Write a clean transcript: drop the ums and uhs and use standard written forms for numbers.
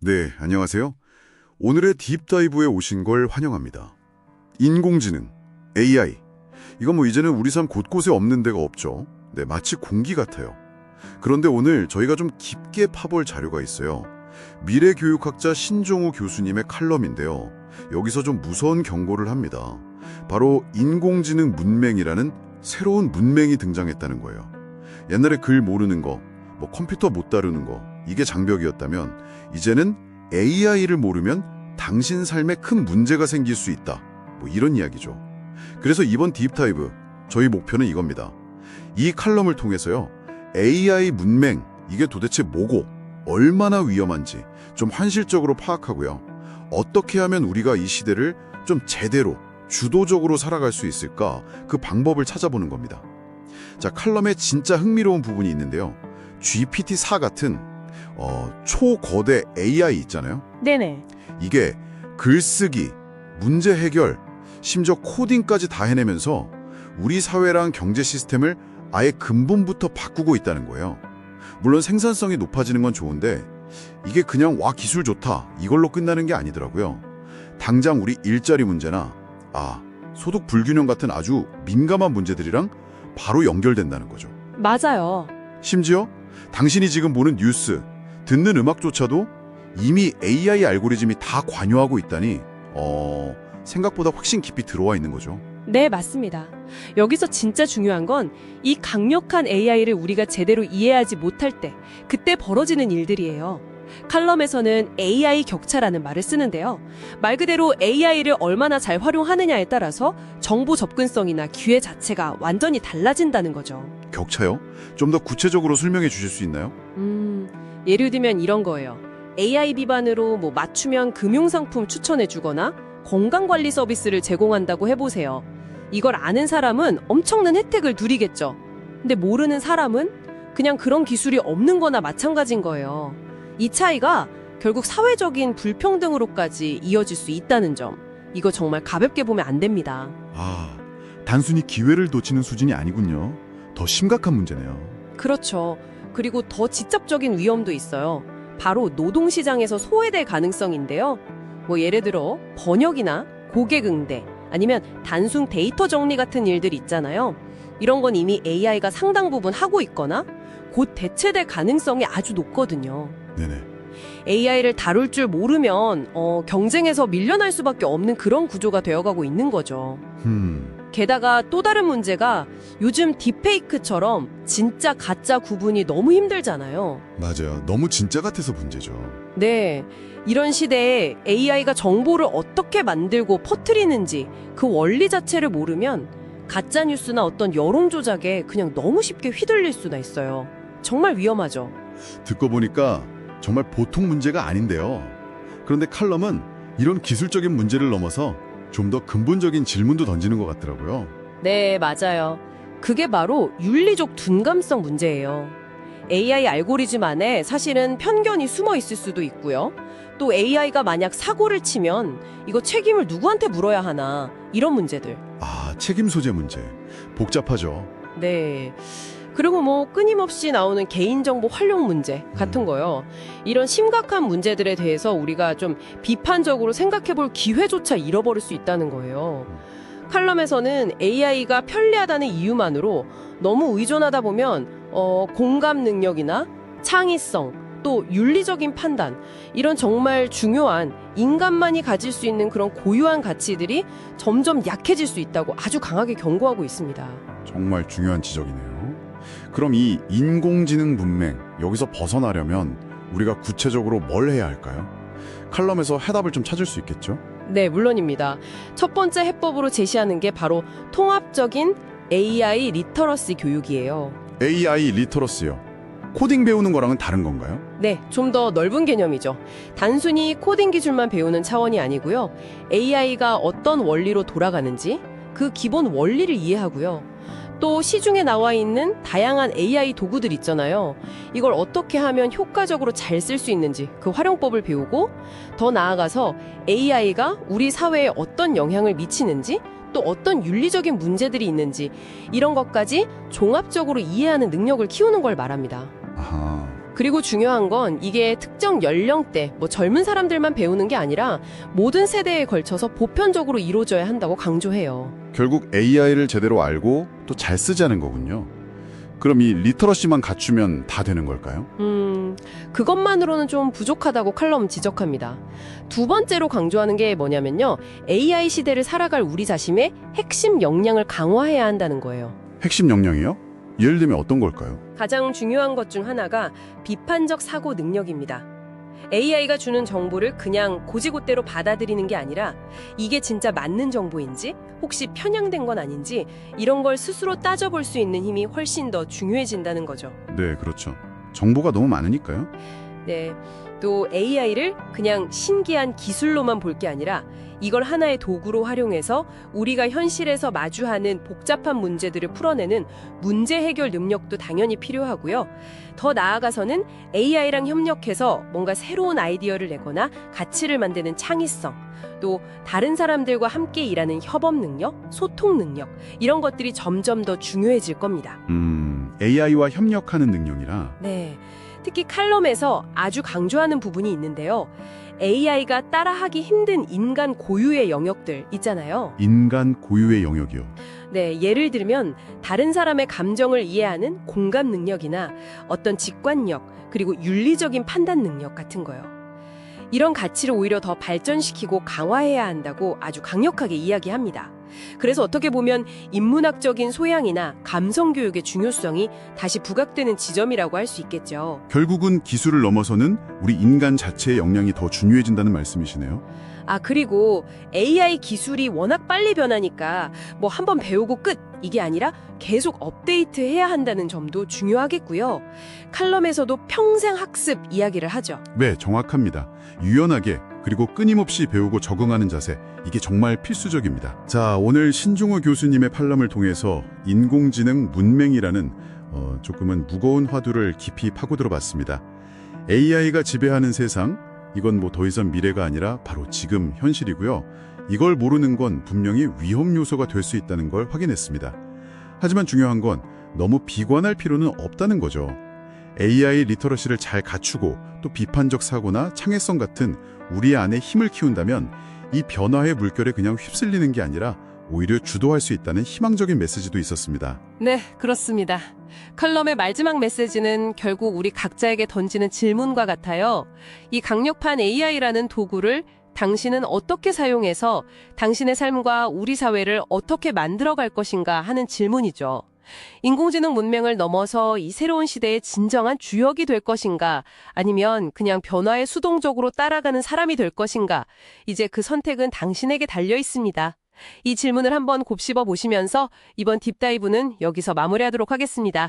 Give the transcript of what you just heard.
네, 안녕하세요. 오늘의 딥다이브에 오신 걸 환영합니다. 인공지능, AI. 이건 이제는 우리 삶 곳곳에 없는 데가 없죠. 네, 마치 공기 같아요. 그런데 오늘 저희가 좀 깊게 파볼 자료가 있어요. 미래교육학자 신종우 교수님의 칼럼인데요. 여기서 좀 무서운 경고를 합니다. 바로 인공지능 문맹이라는 새로운 문맹이 등장했다는 거예요. 옛날에 글 모르는 거, 컴퓨터 못 다루는 거, 이게 장벽이었다면 이제는 AI를 모르면 당신 삶에 큰 문제가 생길 수 있다. 이런 이야기죠. 그래서 이번 딥다이브, 저희 목표는 이겁니다. 이 칼럼을 통해서요. AI 문맹, 이게 도대체 뭐고 얼마나 위험한지 좀 현실적으로 파악하고요. 어떻게 하면 우리가 이 시대를 좀 제대로, 주도적으로 살아갈 수 있을까? 그 방법을 찾아보는 겁니다. 자, 칼럼에 진짜 흥미로운 부분이 있는데요. GPT-4 같은 초거대 AI 있잖아요. 네네. 이게 글쓰기, 문제 해결, 심지어 코딩까지 다 해내면서 우리 사회랑 경제 시스템을 아예 근본부터 바꾸고 있다는 거예요. 물론 생산성이 높아지는 건 좋은데 이게 그냥 와 기술 좋다 이걸로 끝나는 게 아니더라고요. 당장 우리 일자리 문제나 소득 불균형 같은 아주 민감한 문제들이랑 바로 연결된다는 거죠. 맞아요. 심지어 당신이 지금 보는 뉴스, 듣는 음악조차도 이미 AI 알고리즘이 다 관여하고 있다니 생각보다 훨씬 깊이 들어와 있는 거죠. 네, 맞습니다. 여기서 진짜 중요한 건 이 강력한 AI를 우리가 제대로 이해하지 못할 때, 그때 벌어지는 일들이에요. 칼럼에서는 AI 격차라는 말을 쓰는데요. 말 그대로 AI를 얼마나 잘 활용하느냐에 따라서 정보 접근성이나 기회 자체가 완전히 달라진다는 거죠. 격차요? 좀 더 구체적으로 설명해 주실 수 있나요? 예를 들면 이런 거예요. AI 기반으로 맞춤형 금융상품 추천해주거나 건강관리 서비스를 제공한다고 해보세요. 이걸 아는 사람은 엄청난 혜택을 누리겠죠. 근데 모르는 사람은 그냥 그런 기술이 없는 거나 마찬가지인 거예요. 이 차이가 결국 사회적인 불평등으로까지 이어질 수 있다는 점. 이거 정말 가볍게 보면 안 됩니다. 단순히 기회를 놓치는 수준이 아니군요. 더 심각한 문제네요. 그렇죠. 그리고 더 직접적인 위험도 있어요. 바로 노동시장에서 소외될 가능성인데요. 예를 들어 번역이나 고객 응대, 아니면 단순 데이터 정리 같은 일들 있잖아요. 이런 건 이미 AI가 상당 부분 하고 있거나 곧 대체될 가능성이 아주 높거든요. 네네. AI를 다룰 줄 모르면 경쟁에서 밀려날 수밖에 없는 그런 구조가 되어가고 있는 거죠. 게다가 또 다른 문제가 요즘 딥페이크처럼 진짜 가짜 구분이 너무 힘들잖아요. 맞아요. 너무 진짜 같아서 문제죠. 네, 이런 시대에 AI가 정보를 어떻게 만들고 퍼뜨리는지 그 원리 자체를 모르면 가짜뉴스나 어떤 여론 조작에 그냥 너무 쉽게 휘둘릴 수가 있어요. 정말 위험하죠. 듣고 보니까 정말 보통 문제가 아닌데요. 그런데 칼럼은 이런 기술적인 문제를 넘어서 좀 더 근본적인 질문도 던지는 것 같더라고요. 네, 맞아요. 그게 바로 윤리적 둔감성 문제예요. AI 알고리즘 안에 사실은 편견이 숨어 있을 수도 있고요. 또 AI가 만약 사고를 치면 이거 책임을 누구한테 물어야 하나, 이런 문제들. 책임 소재 문제. 복잡하죠. 네. 그리고 끊임없이 나오는 개인정보 활용 문제 같은 거요. 이런 심각한 문제들에 대해서 우리가 좀 비판적으로 생각해 볼 기회조차 잃어버릴 수 있다는 거예요. 칼럼에서는 AI가 편리하다는 이유만으로 너무 의존하다 보면 공감 능력이나 창의성, 또 윤리적인 판단, 이런 정말 중요한 인간만이 가질 수 있는 그런 고유한 가치들이 점점 약해질 수 있다고 아주 강하게 경고하고 있습니다. 정말 중요한 지적이네요. 그럼 이 인공지능 문맹, 여기서 벗어나려면 우리가 구체적으로 뭘 해야 할까요? 칼럼에서 해답을 좀 찾을 수 있겠죠? 네, 물론입니다. 첫 번째 해법으로 제시하는 게 바로 통합적인 AI 리터러시 교육이에요. AI 리터러시요. 코딩 배우는 거랑은 다른 건가요? 네, 좀 더 넓은 개념이죠. 단순히 코딩 기술만 배우는 차원이 아니고요. AI가 어떤 원리로 돌아가는지 그 기본 원리를 이해하고요. 또 시중에 나와 있는 다양한 AI 도구들 있잖아요. 이걸 어떻게 하면 효과적으로 잘 쓸 수 있는지 그 활용법을 배우고, 더 나아가서 AI가 우리 사회에 어떤 영향을 미치는지, 또 어떤 윤리적인 문제들이 있는지, 이런 것까지 종합적으로 이해하는 능력을 키우는 걸 말합니다. 그리고 중요한 건 이게 특정 연령대, 젊은 사람들만 배우는 게 아니라 모든 세대에 걸쳐서 보편적으로 이루어져야 한다고 강조해요. 결국 AI를 제대로 알고 또 잘 쓰자는 거군요. 그럼 이 리터러시만 갖추면 다 되는 걸까요? 그것만으로는 좀 부족하다고 칼럼 지적합니다. 두 번째로 강조하는 게 뭐냐면요. AI 시대를 살아갈 우리 자신의 핵심 역량을 강화해야 한다는 거예요. 핵심 역량이요? 예를 들면 어떤 걸까요? 가장 중요한 것 중 하나가 비판적 사고 능력입니다. AI가 주는 정보를 그냥 고지고대로 받아들이는 게 아니라 이게 진짜 맞는 정보인지 혹시 편향된 건 아닌지 이런 걸 스스로 따져볼 수 있는 힘이 훨씬 더 중요해진다는 거죠. 네, 그렇죠. 정보가 너무 많으니까요. 네, 또 AI를 그냥 신기한 기술로만 볼 게 아니라 이걸 하나의 도구로 활용해서 우리가 현실에서 마주하는 복잡한 문제들을 풀어내는 문제 해결 능력도 당연히 필요하고요. 더 나아가서는 AI랑 협력해서 뭔가 새로운 아이디어를 내거나 가치를 만드는 창의성, 또 다른 사람들과 함께 일하는 협업 능력, 소통 능력, 이런 것들이 점점 더 중요해질 겁니다. AI와 협력하는 능력이라. 네, 특히 칼럼에서 아주 강조하는 부분이 있는데요. AI가 따라하기 힘든 인간 고유의 영역들 있잖아요. 인간 고유의 영역이요. 네, 예를 들면 다른 사람의 감정을 이해하는 공감 능력이나 어떤 직관력, 그리고 윤리적인 판단 능력 같은 거요. 이런 가치를 오히려 더 발전시키고 강화해야 한다고 아주 강력하게 이야기합니다. 그래서 어떻게 보면 인문학적인 소양이나 감성 교육의 중요성이 다시 부각되는 지점이라고 할 수 있겠죠. 결국은 기술을 넘어서는 우리 인간 자체의 역량이 더 중요해진다는 말씀이시네요. 그리고 AI 기술이 워낙 빨리 변하니까 한번 배우고 끝! 이게 아니라 계속 업데이트해야 한다는 점도 중요하겠고요. 칼럼에서도 평생 학습 이야기를 하죠. 네, 정확합니다. 유연하게 그리고 끊임없이 배우고 적응하는 자세, 이게 정말 필수적입니다. 자, 오늘 신중호 교수님의 팔럼을 통해서 인공지능 문맹이라는 조금은 무거운 화두를 깊이 파고들어봤습니다. AI가 지배하는 세상, 이건 더 이상 미래가 아니라 바로 지금 현실이고요. 이걸 모르는 건 분명히 위험 요소가 될 수 있다는 걸 확인했습니다. 하지만 중요한 건 너무 비관할 필요는 없다는 거죠. AI 리터러시를 잘 갖추고 또 비판적 사고나 창의성 같은 우리 안에 힘을 키운다면 이 변화의 물결에 그냥 휩쓸리는 게 아니라 오히려 주도할 수 있다는 희망적인 메시지도 있었습니다. 네, 그렇습니다. 칼럼의 마지막 메시지는 결국 우리 각자에게 던지는 질문과 같아요. 이 강력한 AI라는 도구를 당신은 어떻게 사용해서 당신의 삶과 우리 사회를 어떻게 만들어갈 것인가 하는 질문이죠. 인공지능 문명을 넘어서 이 새로운 시대의 진정한 주역이 될 것인가, 아니면 그냥 변화에 수동적으로 따라가는 사람이 될 것인가, 이제 그 선택은 당신에게 달려 있습니다. 이 질문을 한번 곱씹어 보시면서 이번 딥다이브는 여기서 마무리하도록 하겠습니다.